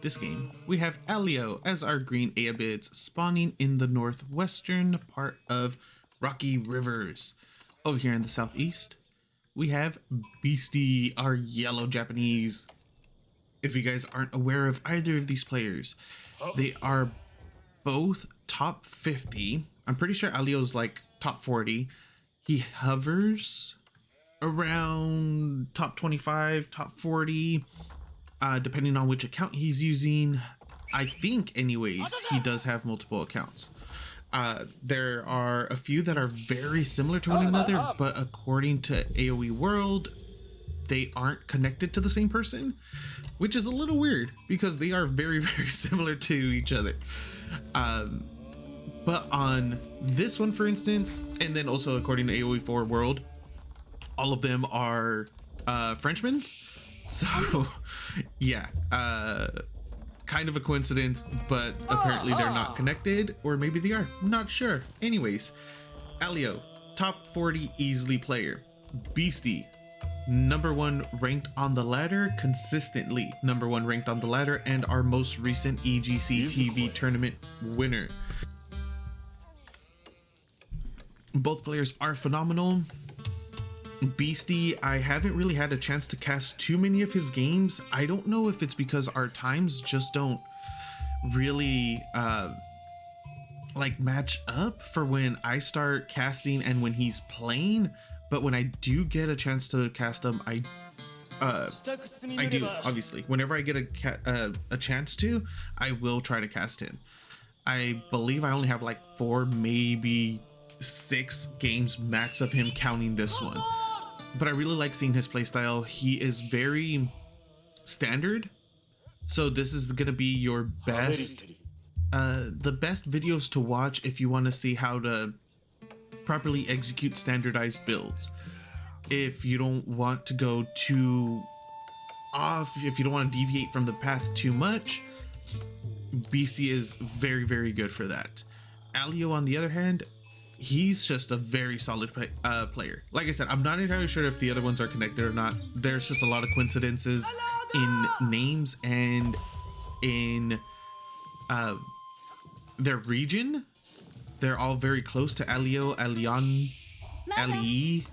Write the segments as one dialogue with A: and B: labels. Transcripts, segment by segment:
A: this game, we have Elyo as our green Ayyubids spawning in the northwestern part of Rocky Rivers. Over here in the southeast, we have Beasty, our yellow Japanese. If you guys aren't aware of either of these players, they are both top 50. I'm pretty sure Elyo's like top 40. He hovers around top 25, top 40, depending on which account he's using. I think anyways, he does have multiple accounts. There are a few that are very similar to one another, but according to AoE World, they aren't connected to the same person, which is a little weird because they are very, very similar to each other. But on this one, for instance, and then also according to AoE4 World, all of them are Frenchmen. So yeah, kind of a coincidence, but apparently they're not connected, or maybe they are, I'm not sure. Anyways, Elyo, top 40 easily player. Beasty, #1 ranked on the ladder consistently, #1 ranked on the ladder, and our most recent EGC TV tournament winner. Both players are phenomenal. Beasty, I haven't really had a chance to cast too many of his games. I don't know if it's because our times just don't really like match up for when I start casting and when he's playing, but when I do get a chance to cast him, I do, obviously. Whenever I get a chance to, I will try to cast him. I believe I only have like 4, maybe 6 games max of him, counting this one. But I really like seeing his playstyle. He is very standard, so this is gonna be your best the best videos to watch if you want to see how to properly execute standardized builds. If you don't want to go too off, if you don't want to deviate from the path too much, Beasty is very, very good for that. Elyo, on the other hand, he's just a very solid player. Like I said, I'm not entirely sure if the other ones are connected or not. There's just a lot of coincidences in names and in their region. They're all very close to Elyo, Elyon, Eli,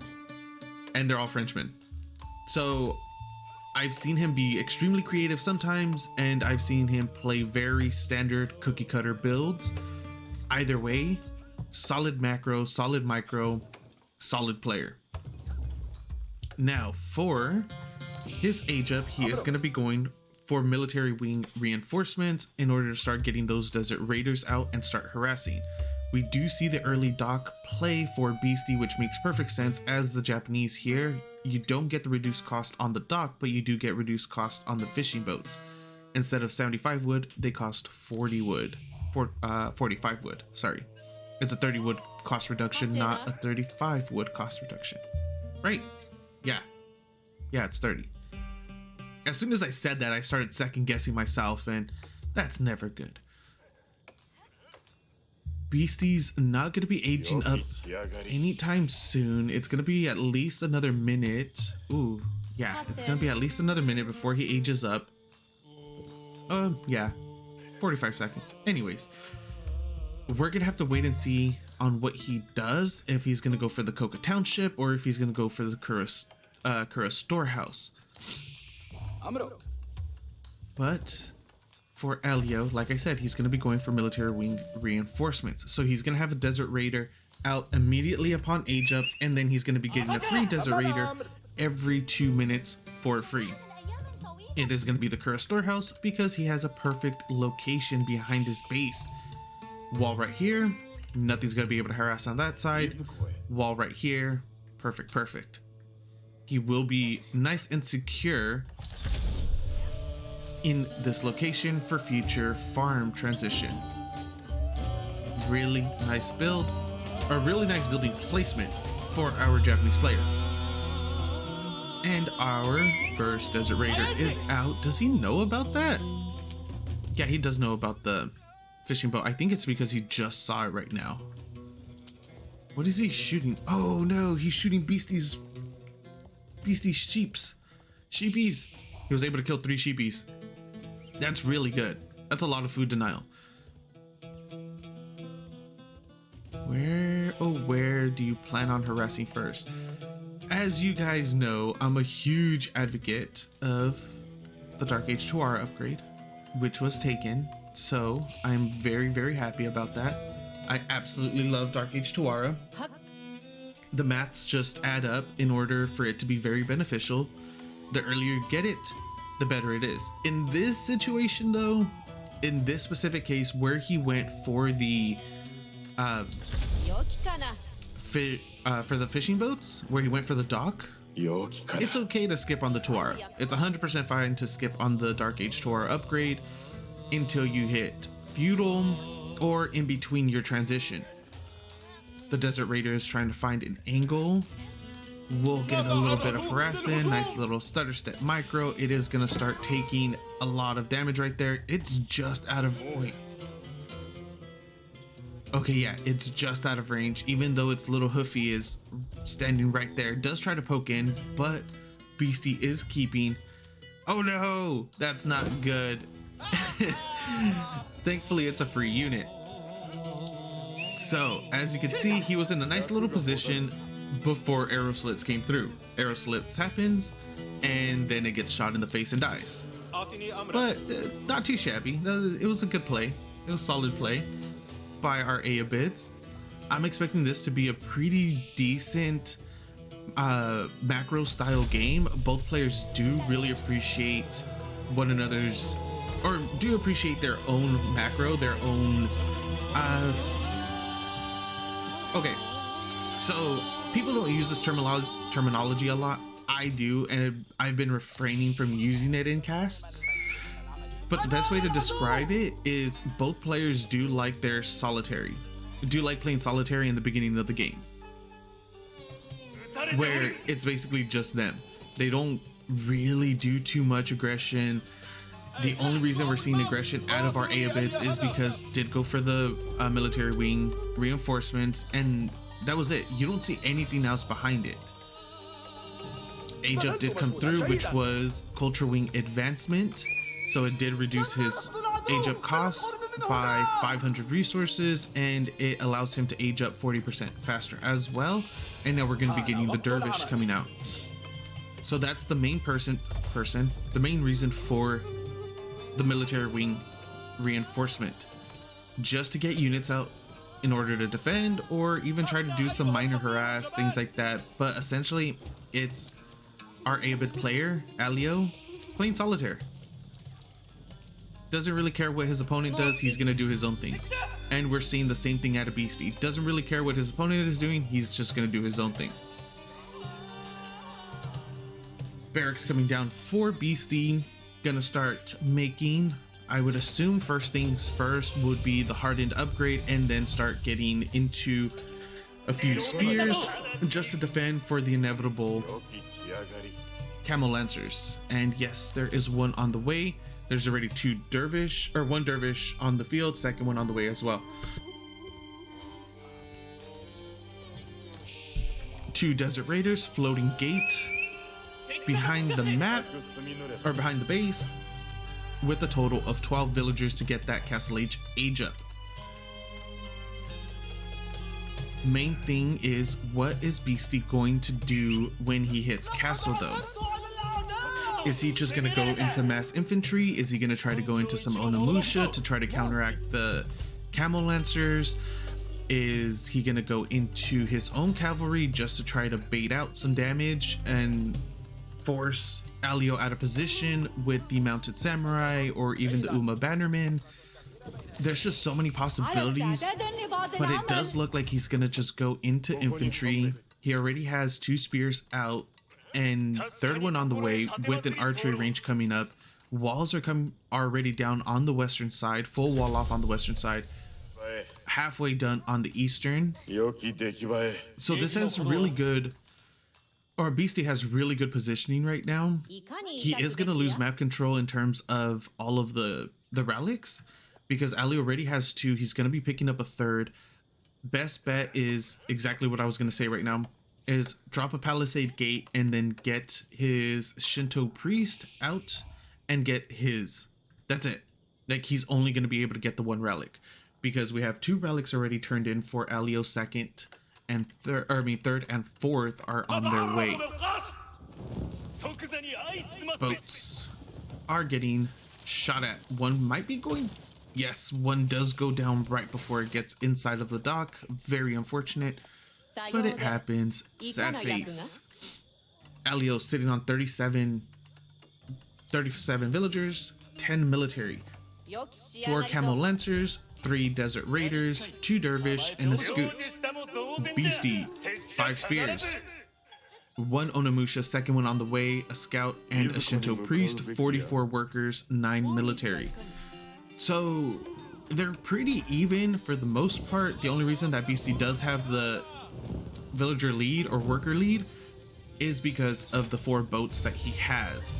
A: and they're all Frenchmen. So I've seen him be extremely creative sometimes, and I've seen him play very standard cookie cutter builds. Either way, solid macro, solid micro, solid player. Now for his age up, he is going to be going for military wing reinforcements in order to start getting those desert raiders out and start harassing. We do see the early dock play for Beasty, which makes perfect sense. As the Japanese here, you don't get the reduced cost on the dock, but you do get reduced cost on the fishing boats. Instead of 75 wood, they cost 40 wood, 45 wood, sorry. It's a 30 wood cost reduction, not a 35 wood cost reduction. Right? Yeah, it's 30. As soon as I said that, I started second guessing myself, and that's never good. Beasty's not going to be aging up anytime soon. It's going to be at least another minute. Ooh, yeah, it's going to be at least another minute before he ages up. Yeah, 45 seconds. Anyways, we're going to have to wait and see on what he does, if he's going to go for the Coca Township or if he's going to go for the Kura Storehouse. But for Elyo, like I said, he's going to be going for military wing reinforcements. So he's going to have a desert raider out immediately upon age up, and then he's going to be getting a free desert raider every 2 minutes for free. It is going to be the Kura Storehouse because he has a perfect location behind his base. Wall right here, nothing's going to be able to harass on that side. Wall right here, perfect. He will be nice and secure in this location for future farm transition. Really nice build, a really nice building placement for our Japanese player. And our first desert raider is out. Does he know about that? Yeah, he does know about the fishing boat. I think it's because he just saw it right now. What is he shooting? Oh no, he's shooting Beasty's sheepies. He was able to kill 3 sheepies. That's really good. That's a lot of food denial. Where do you plan on harassing first? As you guys know, I'm a huge advocate of the Dark Age 2R upgrade, which was taken. So I'm very, very happy about that. I absolutely love Dark Age 2R. The maths just add up in order for it to be very beneficial. The earlier you get it, the better it is. In this situation though, in this specific case where he went for the for the fishing boats, where he went for the dock, it's okay to skip on the Tuara. It's 100% fine to skip on the Dark Age Tuara upgrade until you hit feudal or in between your transition. The Desert Raider is trying to find an angle. We'll get a little bit of harassing, nice little stutter step micro. It is gonna start taking a lot of damage right there. It's just out of wait. Okay, yeah, it's just out of range, even though its little hoofy is standing right there. It does try to poke in, but Beasty is keeping. Oh no, that's not good. Thankfully, it's a free unit. So, as you can see, he was in a nice little position before arrow slits came through. Arrow slits happens, and then it gets shot in the face and dies. But not too shabby. It was a good play. It was solid play by our Ayyubids. I'm expecting this to be a pretty decent macro style game. Both players do really appreciate one another's, or do appreciate their own macro, their own okay, so people don't use this terminology a lot. I do, and I've been refraining from using it in casts. But the best way to describe it is both players do like their solitary, do like playing solitary in the beginning of the game, where it's basically just them. They don't really do too much aggression. The only reason we're seeing aggression out of our Ayyubids is because did go for the military wing reinforcements, and that was it. You don't see anything else behind it. Age up did come through, which was culture wing advancement. So it did reduce his age up cost by 500 resources, and it allows him to age up 40% faster as well. And now we're going to be getting the dervish coming out. So that's the main the main reason for the military wing reinforcement, just to get units out in order to defend or even try to do some minor harass, things like that. But essentially it's our Ayyubid player Elyo playing solitaire. Doesn't really care what his opponent does, he's gonna do his own thing. And we're seeing the same thing out of Beasty. Doesn't really care what his opponent is doing, he's just gonna do his own thing. Barracks coming down for Beasty. Gonna start making, I would assume first things first would be the hardened upgrade, and then start getting into a few spears just to defend for the inevitable camel lancers. And yes, there is one on the way. There's already one dervish on the field, second one on the way as well. 2 desert raiders, floating gate behind the map, or behind the base, with a total of 12 villagers to get that castle age up. Main thing is, what is Beasty going to do when he hits castle though? Is he just going to go into mass infantry? Is he going to try to go into some Onimusha to try to counteract the camel lancers? Is he going to go into his own cavalry just to try to bait out some damage and force Elyo out of position with the mounted samurai or even the Uma bannerman? There's just so many possibilities, but it does look like he's going to just go into infantry. He already has 2 spears out, and third one on the way with an archery range coming up. Walls are already down on the western side, full wall off on the western side, halfway done on the eastern. So this has really good, or Beasty has really good positioning right now. He is going to lose map control in terms of all of the relics, because Ali already has 2. He's going to be picking up a third. Best bet is exactly what I was going to say right now, is drop a palisade gate and then get his Shinto priest out and get his That's it. Like, he's only going to be able to get the one relic, because we have 2 relics already turned in for Elyo. Second and third and fourth are on their way. Boats are getting shot at. One might be going, yes, one does go down right before it gets inside of the dock. Very unfortunate, but it happens. Sad face. Elyo sitting on 37 villagers, 10 military, 4 camel lancers, 3 desert raiders, 2 dervish, and a scoot. Beasty, 5 spears, 1 Onimusha, second one on the way, a scout, and a Shinto priest, 44 workers, 9 military. So they're pretty even for the most part. The only reason that Beasty does have the villager lead or worker lead is because of the 4 boats that he has.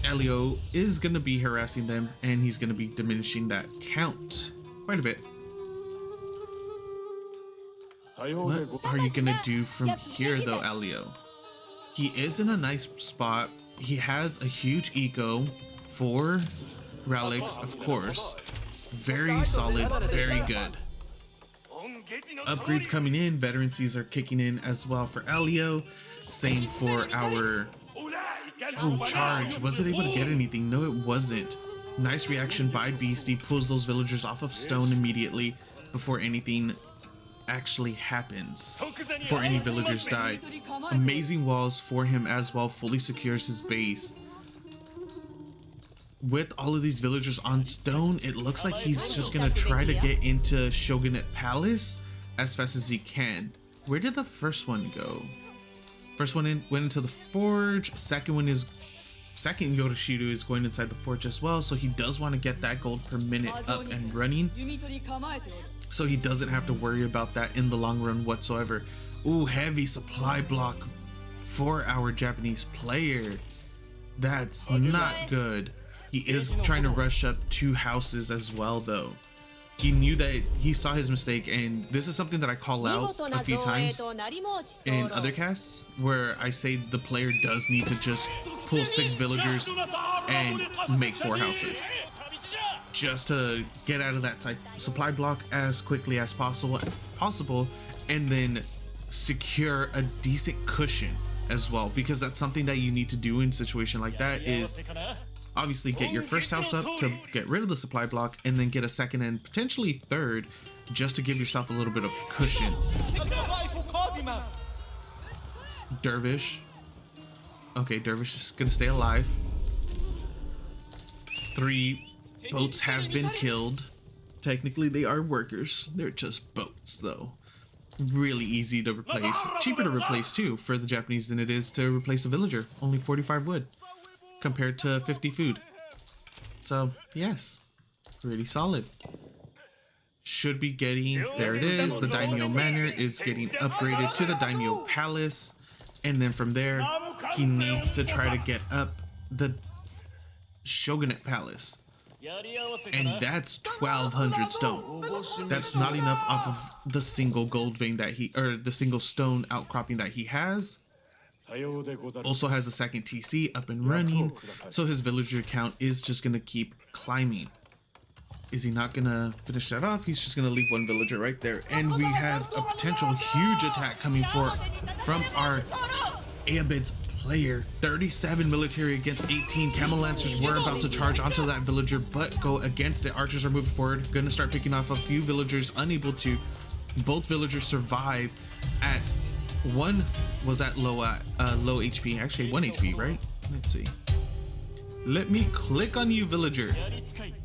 A: Elyo is going to be harassing them, and he's going to be diminishing that count quite a bit. What are you going to do from here though, Elyo? He is in a nice spot. He has a huge eco, 4 relics, of course. Very solid, very good. Upgrades coming in, veterancies are kicking in as well for Elyo. Same for our charge. Was it able to get anything? No, it wasn't. Nice reaction by Beasty, pulls those villagers off of stone immediately before anything actually happens, before any villagers die. Amazing walls for him as well, fully secures his base. With all of these villagers on stone, it looks like he's just gonna try to get into Shogunate Palace as fast as he can. Where did the first one go? First one went into the forge. Second Yoroshiru is going inside the forge as well, so he does want to get that gold per minute up and running, so he doesn't have to worry about that in the long run whatsoever. Ooh, heavy supply block for our Japanese player. That's not good. He is trying to rush up 2 houses as well though. He knew that he saw his mistake, and this is something that I call out a few times in other casts, where I say the player does need to just pull 6 villagers and make 4 houses, just to get out of that supply block as quickly as possible, and then secure a decent cushion as well, because that's something that you need to do in a situation like that. Is obviously get your first house up to get rid of the supply block, and then get a second and potentially third just to give yourself a little bit of cushion. Dervish. Okay, Dervish is gonna stay alive. 3 boats have been killed. Technically they are workers, they're just boats though. Really easy to replace, cheaper to replace too for the Japanese than it is to replace a villager. Only 45 wood compared to 50 food. So yes, pretty solid. Should be getting, there it is, the Daimyo Manor is getting upgraded to the Daimyo Palace, and then from there he needs to try to get up the Shogunate Palace, and that's 1200 stone. That's not enough off of the single gold vein that he, or the single stone outcropping that he has. Also has a second TC up and running, so his villager count is just gonna keep climbing. Is he not gonna finish that off? He's just gonna leave 1 villager right there, and we have a potential huge attack coming from our Ayyubids player. 37 military against 18 camel lancers. We're about to charge onto that villager, but go against it. Archers are moving forward, gonna start picking off a few villagers, unable to. Both villagers survive. At one was at low HP, actually 1 HP, right? Let's see. Let me click on you, villager.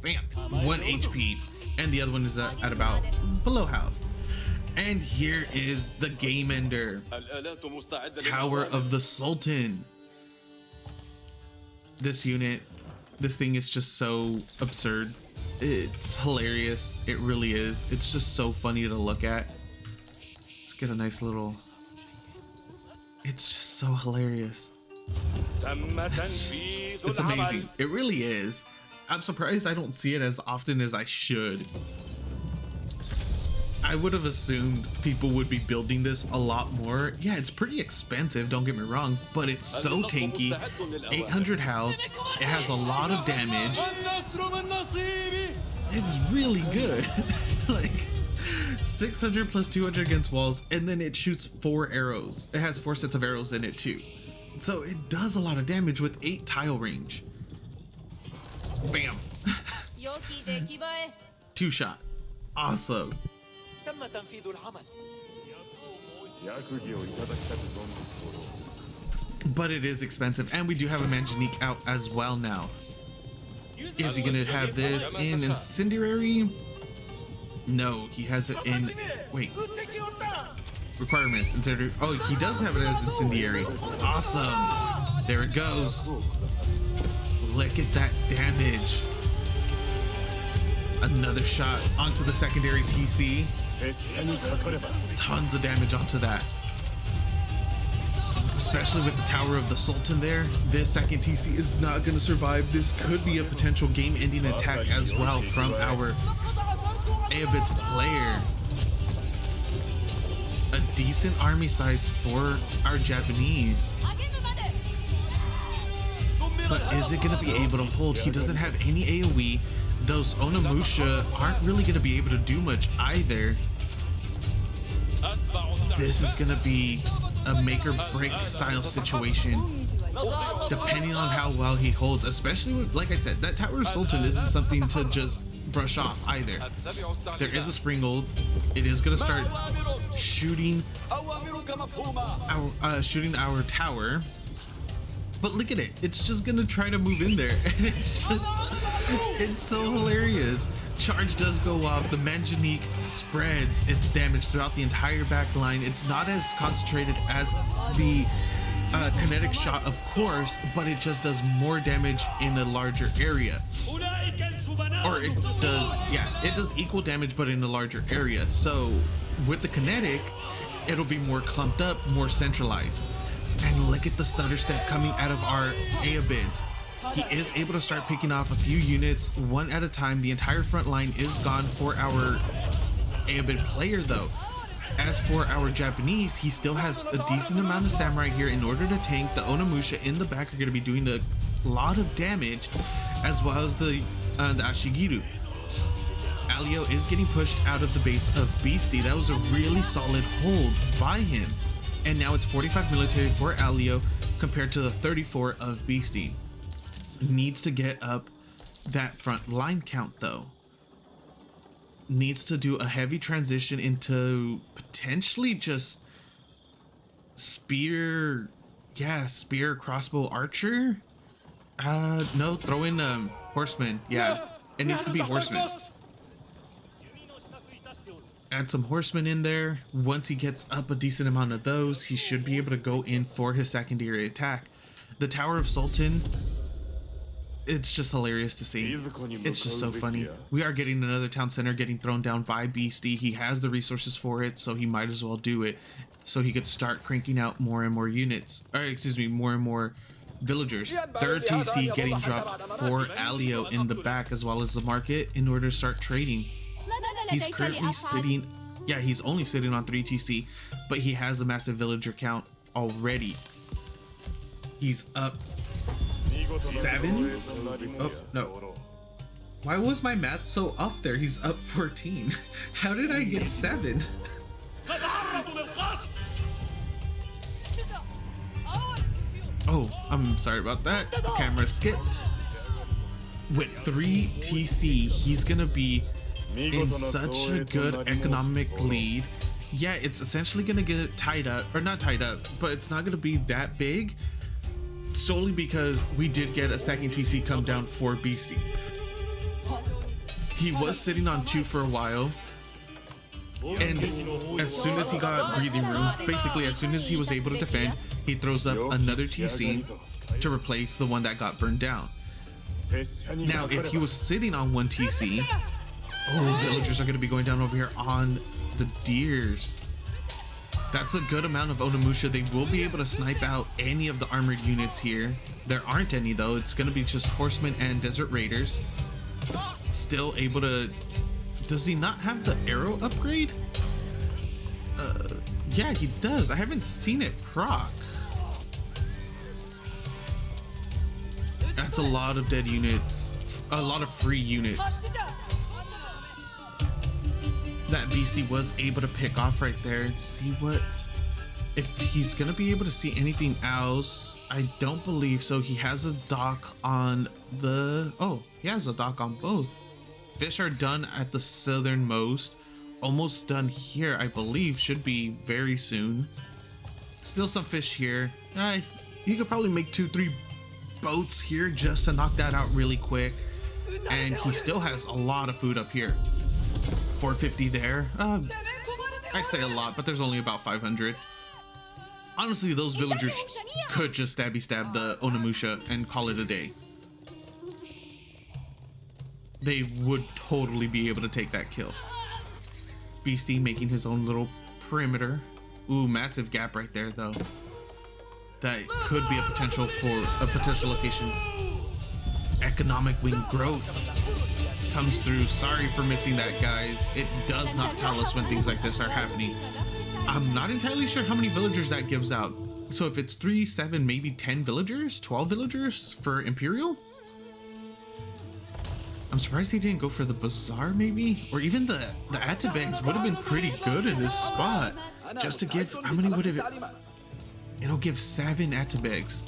A: Bam, 1 HP, and the other one is at about below half. And here is the game ender, Tower of the Sultan. This unit, this thing is just so absurd. It's hilarious. It really is. It's just so funny to look at. Let's get a nice little, it's just so hilarious. It's amazing. It really is. I'm surprised I don't see it as often as I should. I would have assumed people would be building this a lot more. Yeah, it's pretty expensive, don't get me wrong, but it's so tanky. 800 health, it has a lot of damage. It's really good. Like 600 plus 200 against walls, and then it shoots 4 arrows. It has 4 sets of arrows in it too. So it does a lot of damage with 8 tile range. Bam. 2 shot. Awesome. But it is expensive, and we do have a Manjanique out as well now. Is he gonna have this in Incendiary? No, he has it in, wait, requirements, Incendiary. Oh, he does have it as Incendiary. Awesome. There it goes. Look at that damage. Another shot onto the secondary TC. Tons of damage onto that. Especially with the Tower of the Sultan there. This second TC is not going to survive. This could be a potential game-ending attack as well from our Ayyubids player. A decent army size for our Japanese. But is it going to be able to hold? He doesn't have any AoE. Those Onimusha aren't really going to be able to do much either. This is going to be a make or break style situation, depending on how well he holds, especially with, like I said, that Tower of Sultan isn't something to just brush off either. There is a Springald. It is going to start shooting our tower. But look at it. It's just going to try to move in there. And it's so hilarious. Charge does go off. The Manjanique spreads its damage throughout the entire back line. It's not as concentrated as the kinetic shot, of course, but it just does more damage in a larger area. Or it does, yeah, it does equal damage, but in a larger area. So with the kinetic, it'll be more clumped up, more centralized. And look at the stutter step coming out of our Ayyubids. He is able to start picking off a few units one at a time. The entire front line is gone for our Ayyubid player though. As for our Japanese, he still has a decent amount of samurai here in order to tank. The Onimusha in the back are going to be doing a lot of damage, as well as the Ashigiru. Elyo is getting pushed out of the base of Beasty. That was a really solid hold by him. And now it's 45 military for Elyo compared to the 34 of Beasty. Needs to get up that front line count though. Needs to do a heavy transition into potentially just spear, yeah, spear, crossbow, archer. No, throw in horseman. Yeah, it needs to be horseman. Add some horsemen in there. Once he gets up a decent amount of those, he should be able to go in for his secondary attack. The Tower of Sultan, it's just hilarious to see. It's just so funny. We are getting another town center getting thrown down by Beasty. He has the resources for it, so he might as well do it, so he could start cranking out more and more units, or excuse me, more and more villagers. Third TC getting dropped for Elyo in the back, as well as the market, in order to start trading. He's currently sitting, yeah, he's only sitting on 3 TC, but he has a massive villager count already. He's up 7? Oh, no. Why was my math so off there? He's up 14. How did I get 7? Oh, I'm sorry about that. Camera skipped. With 3 TC, he's gonna be in such a good economic lead. Yeah, it's essentially gonna get tied up, or not tied up, but it's not gonna be that big, solely because we did get a second TC come down for Beasty. He was sitting on 2 for a while, and as soon as he got breathing room, basically as soon as he was able to defend, he throws up another TC to replace the one that got burned down. Now if he was sitting on 1 TC, oh, villagers are going to be going down over here on the deers. That's a good amount of Onimusha. They will be able to snipe out any of the armored units here. There aren't any though. It's going to be just horsemen and desert raiders. Still able to Does he not have the arrow upgrade? Yeah, he does. I haven't seen it proc. That's a lot of dead units, a lot of free units that Beasty was able to pick off right there. See what, if he's gonna be able to see anything else. I don't believe so. He has a dock on the, oh, he has a dock on both. Fish are done at the southernmost, almost done here, I believe. Should be very soon. Still some fish here. He could probably make 2-3 boats here just to knock that out really quick. And he still has a lot of food up here. 450 there. I say a lot, but there's only about 500. Honestly, those villagers could just stabby stab the Onimusha and call it a day. They would totally be able to take that kill. Beasty making his own little perimeter. Ooh, massive gap right there though. That could be a potential for a potential location. Economic wing growth comes through. Sorry for missing that, guys. It does not tell us when things like this are happening. I'm not entirely sure how many villagers that gives out. So if it's 3, 7, maybe 10 villagers, 12 villagers for Imperial? I'm surprised he didn't go for the bazaar, maybe? Or even the Ayyubids would have been pretty good in this spot. Just to give, how many would it? It'll give 7 Ayyubids.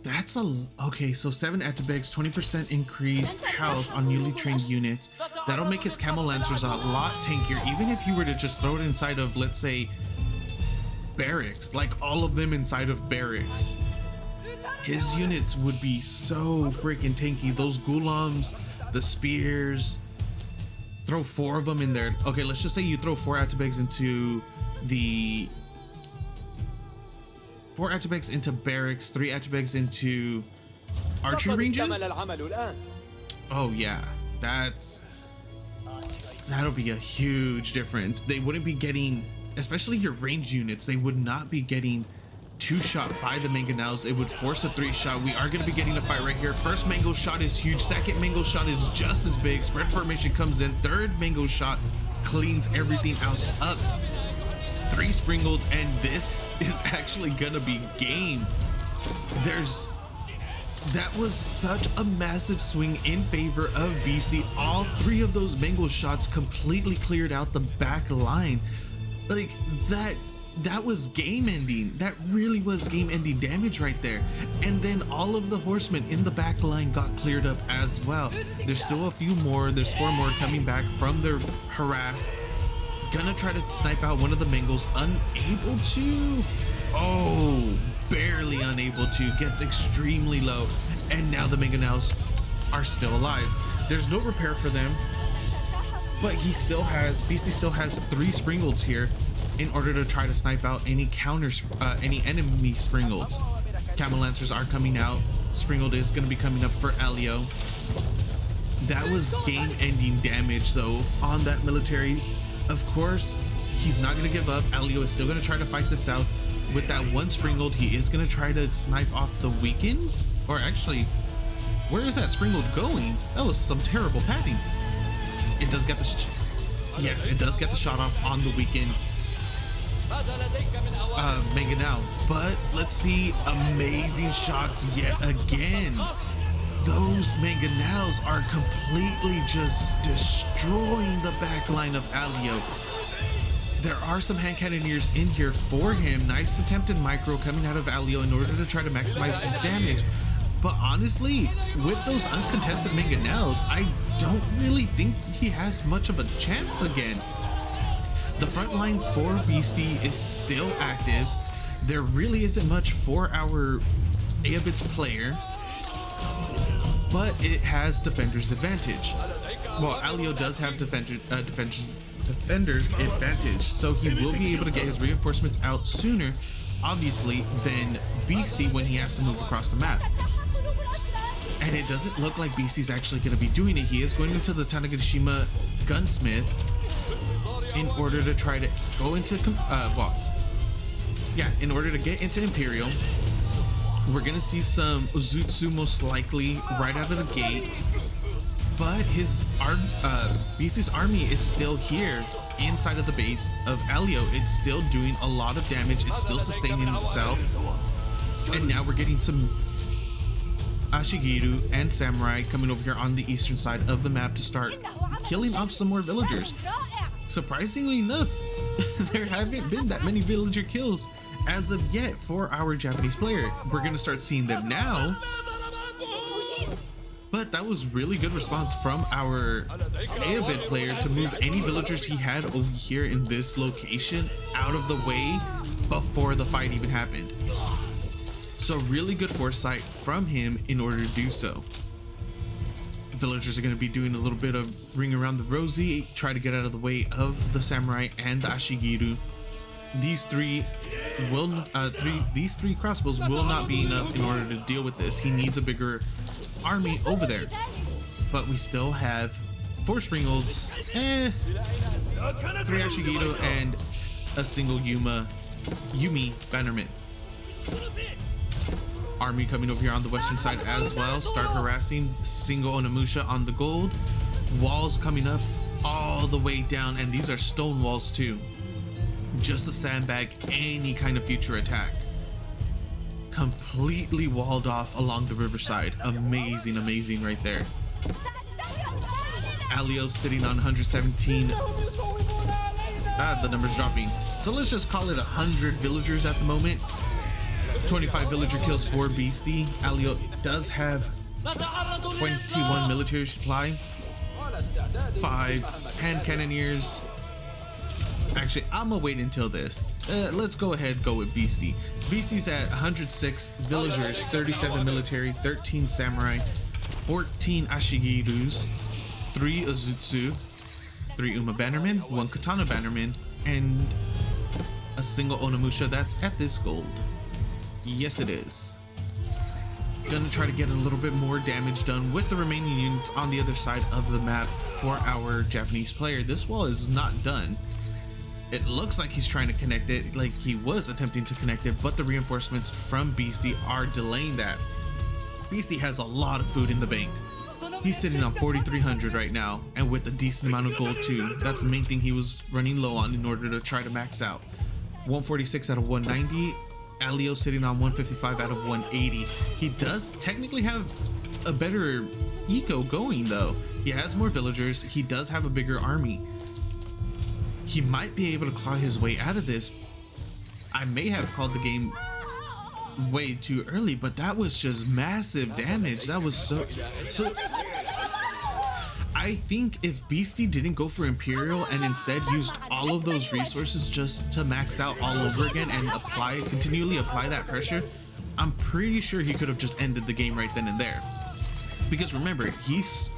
A: That's a, okay, so 7 Ayyubids, 20% increased health on newly trained units. That'll make his Camel Lancers a lot tankier, even if you were to just throw it inside of, let's say, barracks, like all of them inside of barracks. His units would be so freaking tanky. Those Ghulams, the spears, throw 4 of them in there. Okay, let's just say you throw 4 Ayyubids into the 4 Ayyubids into barracks, 3 Ayyubids into archery ranges. Oh yeah, that'll be a huge difference. They wouldn't be getting, especially your ranged units, they would not be getting 2-shot by the mangonels. It would force a 3-shot. We are going to be getting a fight right here. First mango shot is huge. Second mango shot is just as big. Spread formation comes in. Third mango shot cleans everything else up. 3 springles, and this is actually gonna be game. That was such a massive swing in favor of Beasty. All 3 of those mango shots completely cleared out the back line. Like that was game ending. That really was game ending damage right there. And then all of the horsemen in the back line got cleared up as well. There's still a few more. There's 4 more coming back from their harass. Gonna try to snipe out one of the Mangos. Unable to. Oh, barely unable to. Gets extremely low. And now the Mangonels are still alive. There's no repair for them. But Beasty still has 3 Springolds here in order to try to snipe out any any enemy Springolds. Camel Lancers are coming out. Springold is going to be coming up for Elyo. That was game-ending damage though on that military. Of course, he's not going to give up. Elyo is still going to try to fight this out. With that 1 Springold, he is going to try to snipe off the weakened. Or actually, where is that Springold going? That was some terrible padding. It does get the yes, it does get the shot off on the weakened Mangonel. But let's see amazing shots yet again. Those Mangonels are completely just destroying the back line of Elyo. There are some hand cannoneers in here for him. Nice attempted micro coming out of Elyo in order to try to maximize his damage. But honestly, with those uncontested Mangonels, I don't really think he has much of a chance again. The front line for Beasty is still active. There really isn't much for our Ayyubids player, but it has defender's advantage. Well, Elyo does have defender's advantage, so he will be able to get his reinforcements out sooner, obviously, than Beasty when he has to move across the map. And it doesn't look like Beasty's actually going to be doing it. He is going into the Tanegashima gunsmith in order to try to go into in order to get into Imperial. We're gonna see some Uzutsu most likely right out of the gate. but Beasty's army is still here inside of the base of Elyo. It's still doing a lot of damage. It's still sustaining itself. And now we're getting some Ashigiru and Samurai coming over here on the eastern side of the map to start killing off some more villagers. Surprisingly enough, there haven't been that many villager kills as of yet for our Japanese player. We're going to start seeing them now. But that was really good response from our Ayyubid player to move any villagers he had over here in this location out of the way before the fight even happened. So really good foresight from him in order to do so. Villagers are going to be doing a little bit of ring around the rosy, try to get out of the way of the Samurai and the Ashigiru. These three crossbows will not be enough in order to deal with this. He needs a bigger army over there, but we still have 4 Springolds, 3 Ashigiru, and a single Yumi Bannerman. Army coming over here on the western side as well. Start harassing single Onimusha on the gold. Walls coming up all the way down, and these are stone walls too, just to sandbag any kind of future attack. Completely walled off along the riverside. Amazing, amazing right there. Elyo sitting on 117. The number's dropping. So let's just call it 100 villagers at the moment. 25 villager kills for Beasty. Elyo does have 21 military supply, 5 hand cannoneers. Actually, I'm gonna wait until this. Let's go ahead, go with Beasty. Beasty's at 106 villagers, 37 military, 13 samurai, 14 Ashigirus, 3 Ozutsu, 3 Uma Bannerman, 1 Katana Bannerman, and a single Onimusha. That's at this gold. Yes, it is. Gonna try to get a little bit more damage done with the remaining units on the other side of the map for our Japanese player. This wall is not done. It looks like he's trying to connect it, like he was attempting to connect it, but the reinforcements from Beasty are delaying that. Beasty has a lot of food in the bank. He's sitting on 4,300 right now, and with a decent amount of gold too. That's the main thing he was running low on in order to try to max out. 146 out of 190. Elyo sitting on 155 out of 180. He does technically have a better eco going though. He has more villagers. He does have a bigger army. He might be able to claw his way out of this. I may have called the game way too early, but that was just massive damage. That was so I think if Beasty didn't go for Imperial and instead used all of those resources just to max out all over again and continually apply that pressure, I'm pretty sure he could have just ended the game right then and there. Because remember, it's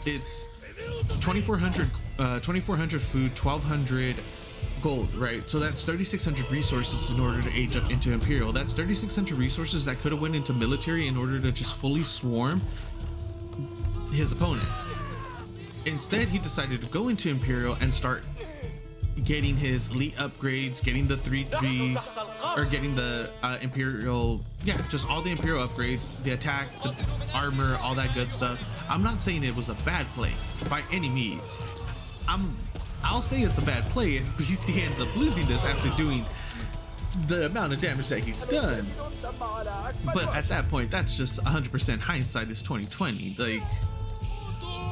A: 2,400 food, 1,200 gold, right? So that's 3,600 resources in order to age up into Imperial. That's 3,600 resources that could have went into military in order to just fully swarm his opponent. Instead, he decided to go into Imperial and start getting his elite upgrades, getting the 3/3s, or getting the Imperial, yeah, just all the Imperial upgrades, the attack, the armor, all that good stuff. I'm not saying it was a bad play by any means. I'll say it's a bad play if Beasty ends up losing this after doing the amount of damage that he's done. But at that point, that's just 100% hindsight is 2020. Like,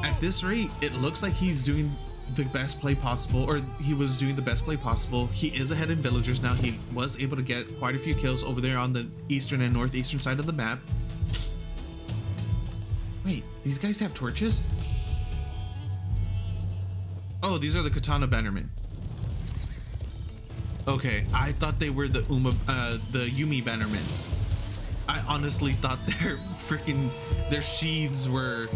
A: at this rate, it looks like he's doing the best play possible, or he was doing the best play possible. He is ahead in villagers now. He was able to get quite a few kills over there on the eastern and northeastern side of the map. Wait, these guys have torches? Oh, these are the Katana Bannermen. Okay, I thought they were the Yumi Bannermen. I honestly thought their sheaths were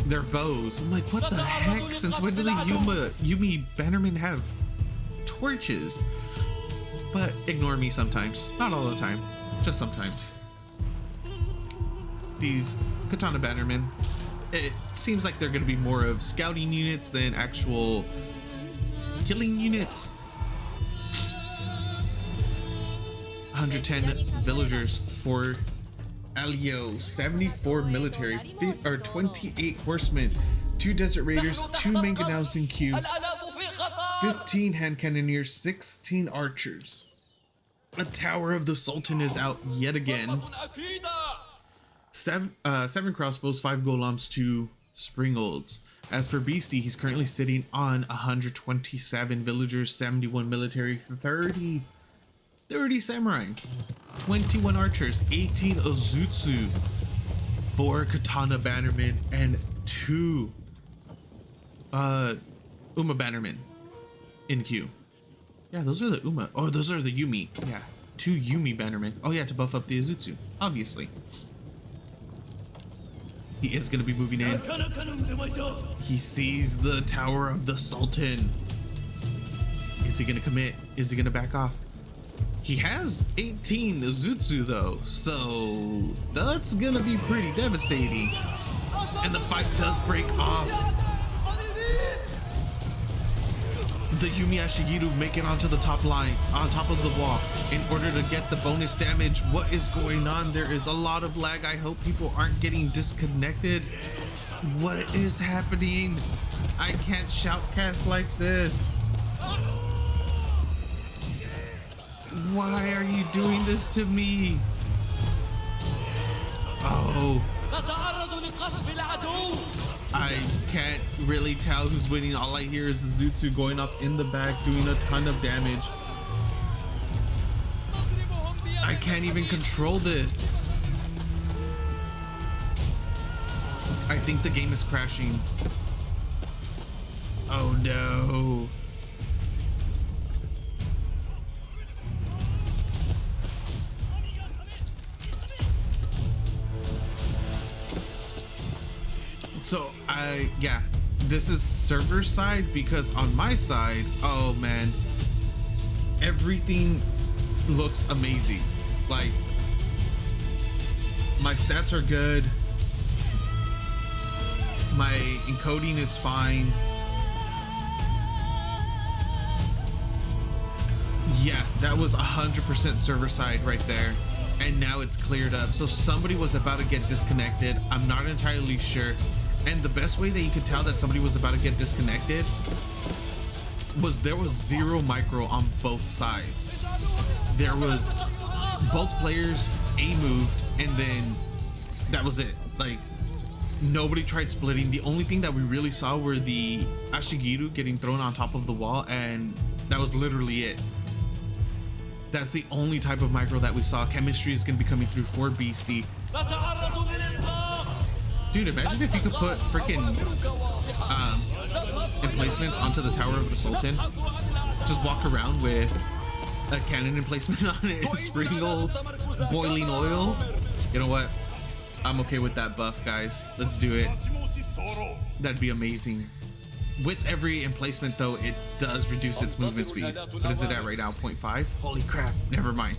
A: their bows. I'm like, what the heck? Since when do the Yumi Bannermen have torches? But ignore me sometimes. Not all the time. Just sometimes. These Katana Bannermen, it seems like they're going to be more of scouting units than actual killing units. 110 villagers for Elyo, 74 military, 28 horsemen, 2 desert raiders, 2 mangonels in queue, 15 hand cannoneers, 16 archers. A tower of the Sultan is out yet again. 7 crossbows, 5 golems, 2 springolds. As for Beasty, he's currently sitting on 127 villagers, 71 military, 30 samurai, 21 archers, 18 ozutsu, 4 katana bannermen, and 2 Uma bannermen in queue. Yeah, those are the Uma. Oh, those are the Yumi. Yeah, 2 Yumi bannermen. Oh yeah, to buff up the ozutsu, obviously. He is going to be moving in. He sees the Tower of the Sultan. Is he going to commit? Is he going to back off? He has 18 Ozutsu though, so that's going to be pretty devastating. And the fight does break off. The Yumi Ashigiru make it onto the top line, on top of the wall, in order to get the bonus damage. What is going on? There is a lot of lag. I hope people aren't getting disconnected. What is happening? I can't shoutcast like this. Why are you doing this to me? Oh. I can't really tell who's winning. All I hear is Ozutsu going off in the back, doing a ton of damage. I can't even control this. I think the game is crashing. Oh no. So yeah, this is server side, because on my side, oh man, everything looks amazing. Like, my stats are good. My encoding is fine. Yeah, that was 100% server side right there. And now it's cleared up. So somebody was about to get disconnected. I'm not entirely sure. And the best way that you could tell that somebody was about to get disconnected was there was 0 micro on both sides. There was both players A moved, and then that was it. Like, nobody tried splitting. The only thing that we really saw were the Ashigiru getting thrown on top of the wall, and that was literally it. That's the only type of micro that we saw. Chemistry is going to be coming through for Beasty. Dude, imagine if you could put freaking emplacements onto the Tower of the Sultan. Just walk around with a cannon emplacement on it, sprinkle boiling oil. You know what? I'm okay with that buff, guys. Let's do it. That'd be amazing. With every emplacement though, it does reduce its movement speed. What is it at right now? 0.5? Holy crap, never mind.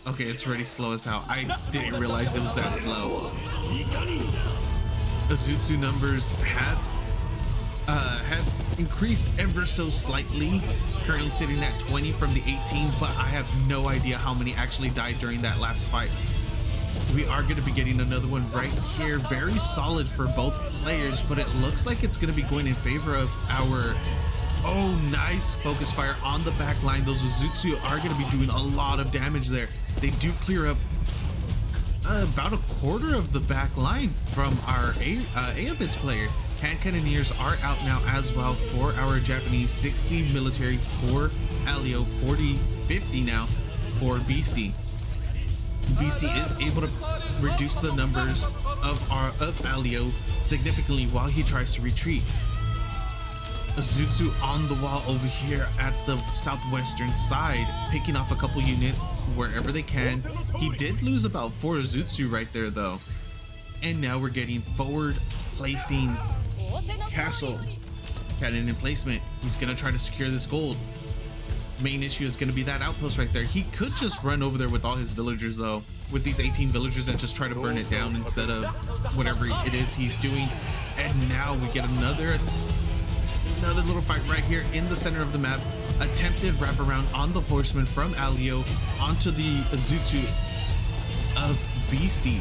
A: Okay, it's already slow as hell. I didn't realize it was that slow. Ozutsu numbers have increased ever so slightly. Currently sitting at 20 from the 18, but I have no idea how many actually died during that last fight. We are going to be getting another one right here. Very solid for both players, but it looks like it's going to be going in favor of our... Oh, nice focus fire on the back line. Those Ozutsu are going to be doing a lot of damage there. They do clear up about a quarter of the back line from our Ayyubids player. Hand cannoneers are out now as well for our Japanese. 60 military for Elyo, 50 now for Beasty. Beasty is able to reduce the numbers of Elyo significantly while he tries to retreat. Ozutsu on the wall over here at the southwestern side, picking off a couple units wherever they can. He did lose about 4 Ozutsu right there though. And now we're getting forward placing castle cannon in placement. He's gonna try to secure this gold. Main issue is gonna be that outpost right there. He could just run over there with all his villagers though, with these 18 villagers, and just try to burn it down instead of whatever it is he's doing. And now we get another little fight right here in the center of the map. Attempted wraparound on the horseman from Elyo onto the Ozutsu, of Beasty.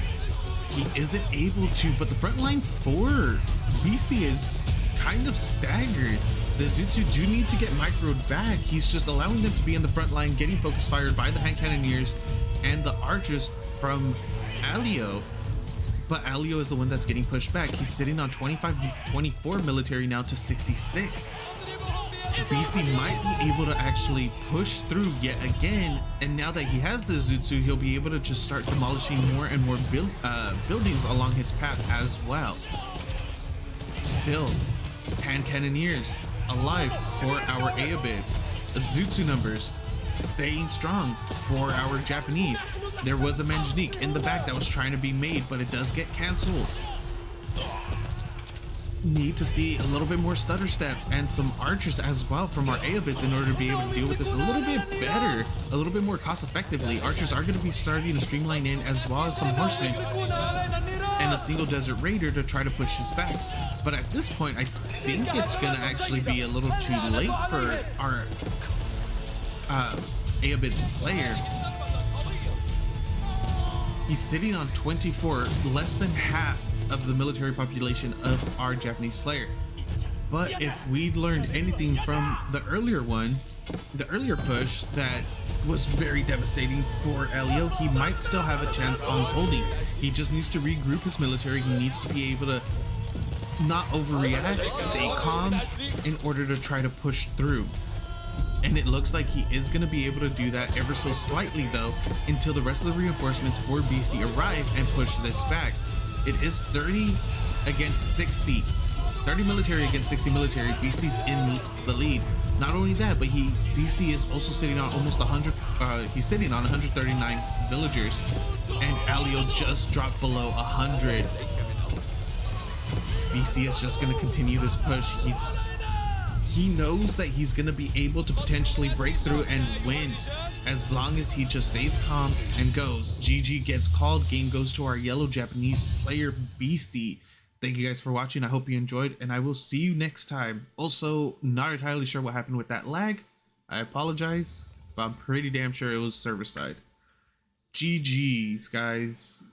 A: He isn't able to, but the front line for Beasty is kind of staggered. The Zutsu do need to get microed back. He's just allowing them to be in the front line, getting focus fired by the hand cannoneers and the archers from Elyo. But Elyo is the one that's getting pushed back. He's sitting on 24 military now to 66. Beasty might be able to actually push through yet again, and now that he has the Zutsu, he'll be able to just start demolishing more and more buildings along his path as well. Still, hand cannoneers alive for our Ayyubids. Zutsu numbers staying strong for our Japanese. There was a Manjanique in the back that was trying to be made, but it does get canceled. Need to see a little bit more stutter step and some archers as well from our Ayyubids in order to be able to deal with this a little bit better, a little bit more cost effectively. Archers are going to be starting to streamline in, as well as some horsemen and a single desert raider to try to push this back. But at this point, I think it's going to actually be a little too late for our Ayyubids player. He's sitting on 24, less than half of the military population of our Japanese player. But if we'd learned anything from the earlier push that was very devastating for Elyo, he might still have a chance on holding. He just needs to regroup his military. He needs to be able to not overreact, stay calm in order to try to push through. And it looks like he is going to be able to do that ever so slightly though, until the rest of the reinforcements for Beasty arrive and push this back. It is 30 against 60. 30 military against 60 military. Beasty's in the lead. Not only that, but Beasty is also sitting on almost 100. He's sitting on 139 villagers, and Elyo just dropped below 100. Beasty is just going to continue this push. He knows that he's going to be able to potentially break through and win as long as he just stays calm and goes. GG gets called. Game goes to our yellow Japanese player, Beasty. Thank you guys for watching. I hope you enjoyed, and I will see you next time. Also, not entirely sure what happened with that lag. I apologize, but I'm pretty damn sure it was server side. GG's, guys.